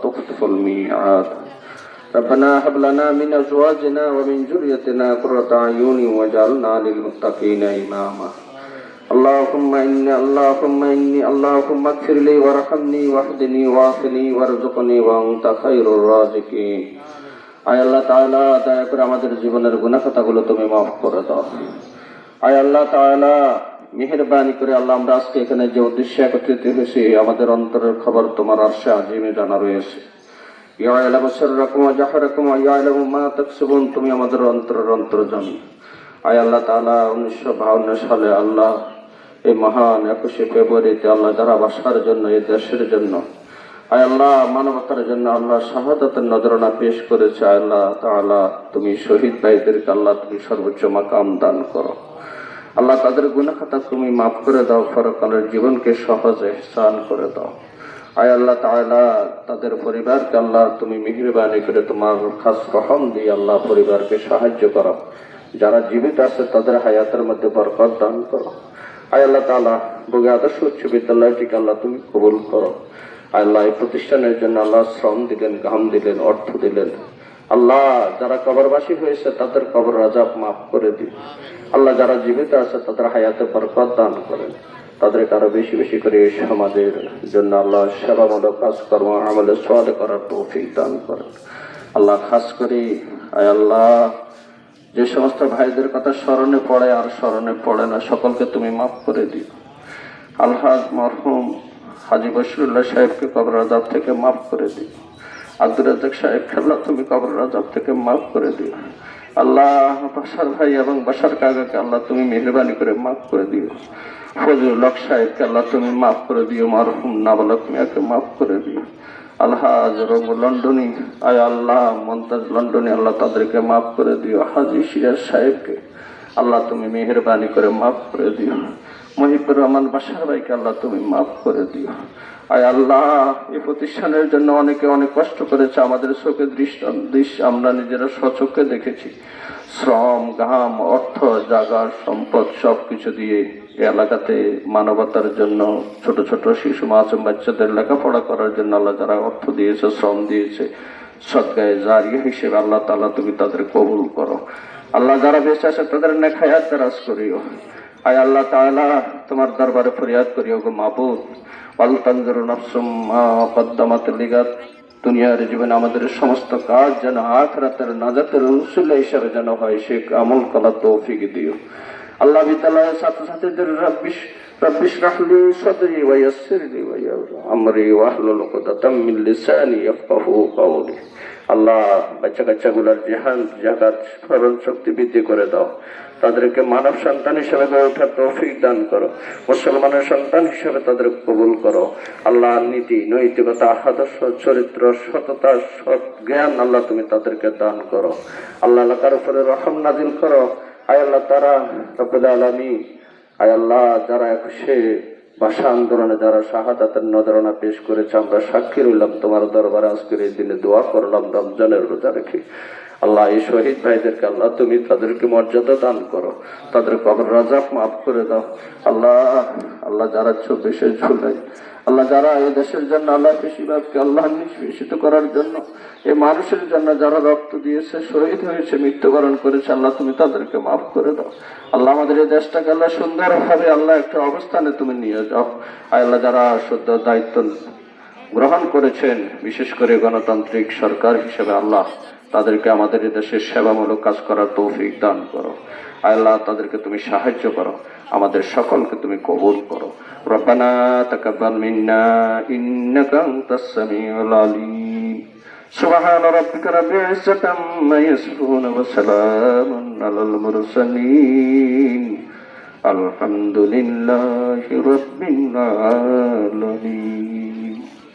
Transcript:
تخلف الميعاد. ربنا هب لنا من أزواجنا ومن ذريتنا قرة أعين واجعلنا للمتقين إماما. اللهم اغفر لي وارحمني واهدني وعافني وارزقني وأنت خير الرازقين. আয় আল্লাহ তাআলা, দয়া করে আমাদের জীবনের গুনাহ খাতাগুলো তুমি মাফ করে দাও। আয় আল্লাহ তাআলা, মেহেরবানি করে আল্লাহ, আমরা আজকে এখানে যে উদ্দেশ্যে একত্রিত হয়েছি, আমাদের অন্তরের খবর তোমার আরশে আজিমে জানা রয়েছে। ইয়া ইয়ালামু সিররাকুম ওয়া জাহরাকুম ওয়া ইয়ালামু মা তাকসিবুন, তুমি আমাদের অন্তরের অন্তর্যামী। আয় আল্লাহ তাআলা, 1952 সালে আল্লাহ এই মহান 21শে ফেব্রুয়ারিতে আল্লাহ যারা বাসার জন্য, এই দেশের জন্য, আয় আল্লাহ মানবতার জন্য আল্লাহ শাহাদাতের নজরানা পেশ করেছে, আয় আল্লাহ তাআলা তুমি শহীদ ভাইদেরকে আল্লাহ তুমি সর্বোচ্চ মাকাম দান করো। আল্লাহ তাদের গুনাহ খাতা তুমি মাফ করে দাও, পরকালের জীবনকে সহজ ইহসান করে দাও। আয় আল্লাহ তাআলা তাদের পরিবারকে আল্লাহ তুমি মেহেরবানি করে তোমার খাস রহম দিয়ে আল্লাহ পরিবারকে সাহায্য করো। যারা জীবিত আছে তাদের হায়াতের মধ্যে বরকত দান করো। আয় আল্লাহ তাআলা বগুড়া আদর্শ উচ্চ বিদ্যালয়টিকে আল্লাহ তুমি কবুল করো। আল্লাহ এই প্রতিষ্ঠানের জন্য আল্লাহ শ্রম দিলেন, ঘাম দিলেন, অর্থ দিলেন। আল্লাহ যারা কবরবাসী হয়েছে তাদের কবর আযাব মাফ করে দিন। আল্লাহ যারা জীবিত আছে তাদের হায়াতে বরকত দান করেন। তাদেরকে আরো বেশি বেশি করে এই সমাজের জন্য আল্লাহ সেবামূলক কাজকর্ম আমলে সালেহ করার তৌফিক দান করেন। আল্লাহ খাস করে আয় আল্লাহ যে সমস্ত ভাইদের কথা স্মরণে পড়ে আর স্মরণে পড়ে না, সকলকে তুমি মাফ করে দিও। আলহাজ মরহুম হাজী বশিরুল্লাহ সাহেবকে কবর আযাব থেকে মাফ করে দিও। আব্দুর রাজ্জাক সাহেবকে আল্লাহ তুমি কবর আযাব থেকে মাফ করে দিও। আল্লাহ বাশার ভাই এবং বাশার কাকাকে আল্লাহ তুমি মেহেরবানি করে মাফ করে দিও। ফজলুল হক সাহেবকে আল্লাহ তুমি মাফ করে দিও। মরহুম নাবালক মিয়াকে মাফ করে দিও। আলহাজ রঙ লন্ডনী, আয় আল্লাহ মমতাজ লন্ডনী, আল্লাহ তাদেরকে মাফ করে দিও। হাজী সিরাজ সাহেবকে আল্লাহ তুমি মেহেরবানি করে মাফ করে দিও। মহিবুর রহমান বাশার ভাইকে আল্লাহ তুমি মাফ করে দিও। আয় আল্লাহ এই প্রতিষ্ঠানের জন্য অনেকে অনেক কষ্ট করেছে, আমাদের চোখে দৃশ্য আমরা নিজেরা স্বচক্ষে দেখেছি। শ্রম, ঘাম, অর্থ, জায়গা, সম্পদ সবকিছু দিয়ে এই এলাকাতে মানবতার জন্য ছোট ছোট শিশু মাসুম বাচ্চাদের লেখাপড়া করার জন্য আল্লাহ যারা অর্থ দিয়েছে, শ্রম দিয়েছে, সদকায়ে জারিয়া হিসেবে আল্লাহ তাআলা তুমি তাদের কবুল করো। আল্লাহ যারা বেঁচে আছে তাদের নেক হায়াত দারাজ করিও। আয় আল্লাহ তাআলা তোমার দরবারে ফরিয়াদ করিও গো মাবুদ, ওয়াল তানজুরু নাফসুম মা কদ্দামাত লিগাদ, দুনিয়ার জীবনে আমাদের সমস্ত কাজ যেন আখিরাতের নাজাতের উসিলা হিসেবে যেন হয়, সে আমল করার তৌফিক দিও। আল্লাহ বিদ্যালয়ের ছাত্রছাত্রীদের রব্বিশ রাহলি সাদরি ওয়া ইয়াসসিরলি আমরি ওয়াহলুল উকদাতাম মিন লিসানি ইয়াফকাহু কাওলি। আল্লাহ বাচ্চা কাচ্চাগুলোর জাকাত স্মরণ শক্তি বৃদ্ধি করে দাও। তাদেরকে মানব সন্তান হিসেবে গড়ে ওঠার তৌফিক দান করো। মুসলমানের সন্তান হিসেবে তাদের কবুল করো। আল্লাহ নীতি, নৈতিকতা, আদর্শ, চরিত্র, সততা, সৎ জ্ঞান আল্লাহ তুমি তাদেরকে দান করো। আল্লাহ তার উপরে রহম নাজিল করো। আয় আল্লাহ তারা রব্বুল আলামিন, আয় আল্লাহ যারা 21শে ভাষা আন্দোলনে যারা শাহাদাতের নজরানা পেশ করেছে, আমরা সাক্ষী রইলাম তোমার দরবারে। আজকের এই দিনে দোয়া করলাম রমজানের রোজা রেখে। আল্লাহ এই শহীদ ভাইদেরকে আল্লাহ তুমি তাদেরকে মর্যাদা দান করো, তাদের কবর আযাব মাফ করে দাও। আল্লাহ যারা 24শে জুলাই আল্লাহ যারা এই দেশের জন্য আল্লাহ বেশিরভাগকে আল্লাহ নিষ্পেষিত করার জন্য, এই মানুষের জন্য যারা রক্ত দিয়েছে, শহীদ হয়েছে, মৃত্যুবরণ করেছে, আল্লাহ তুমি তাদেরকে মাফ করে দাও। আল্লাহ আমাদের এই দেশটাকে আল্লাহ সুন্দরভাবে আল্লাহ একটা অবস্থানে তুমি নিয়ে যাও। আল্লাহ যারা শুদ্ধ দায়িত্ব গ্রহণ করেছেন, বিশেষ করে গণতান্ত্রিক সরকার হিসেবে আল্লাহ তাদেরকে আমাদের এই দেশের সেবামূলক কাজ করার তৌফিক দান করো। আল্লাহ তাদেরকে তুমি সাহায্য করো, আমাদের সকলকে তুমি কবুল করো। রব্বানা তাকাব্বাল মিন্না ইন্নাকা আনতাস সামিউল আলিম। সুবহান রাব্বিকা রাব্বিল ইজ্জাতি আম্মা ইয়াসিফুন ওয়া সালামুন আলাল মুরসালিন। আলহামদুলিল্লাহি রাব্বিল আলামিন।